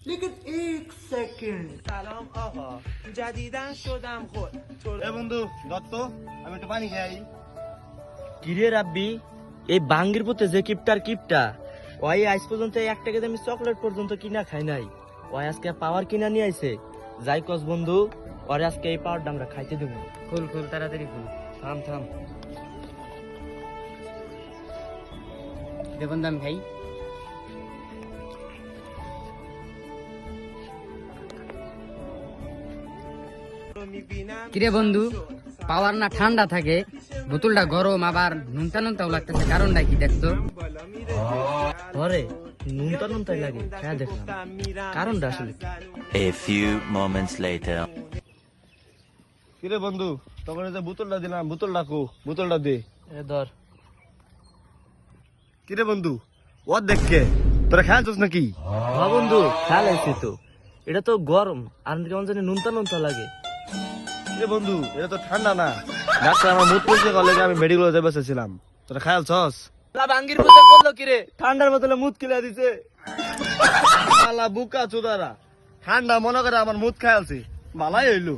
लेकिन एक सेकंड سلام آقا جدیدن شدم خود এ বন্ধু দত্ত আমি একটু পানি খাই। কিরে রাব্বি, এই বাঙ্গির পুতে যে কিপটা ওই আজ পর্যন্ত এক টাকা আমি চকলেট পর্যন্ত কিনা খাই নাই। ওই আজকে পাওয়ার কিনা নিয়ে আইছে। যাই কস বন্ধু, ওরে আজকে এই পাওয়ারটা আমরা খাইতে দেবো। খুল তাড়াতাড়ি খুল। থাম দে বন্ধু আমি খাই। কিরে বন্ধু, পাওয়ার না ঠান্ডা থাকে, বোতলটা গরম, আবার নুনতাও লাগতেছে, কারণটা কি দেখতো? ঘরে নুনতাই লাগে, হ্যাঁ দেখলাম কারণটা আসলে কি? A few moments later. কিরে বন্ধু, তখন যে বোতলটা দিলাম, বোতলটা কো, বোতলটা দে। এ ধর। কিরে বন্ধু, ও দেখকে তোরা খেয়ালছিস নাকি? হ্যাঁ বন্ধু, খেয়াল আইছে তো। এটা তো গরম, আর কেমন জানি নুনতা লাগে। কিরে বন্ধু, এটা তো ঠান্ডা না। ডাক্তার আমার মুখ পরিষ্কার করলে আমি মেডিকেলে যাবে বসেছিলাম, তোরা খেয়ালছস? বাঙ্গির পুতে করলো কিরে? ঠান্ডার বোতলে মুখ কিলা দিছে। আলা বুকা চোদারা, ঠান্ডা মনে করে আমার মুখ খেয়ালছে, ভালাই হইলো।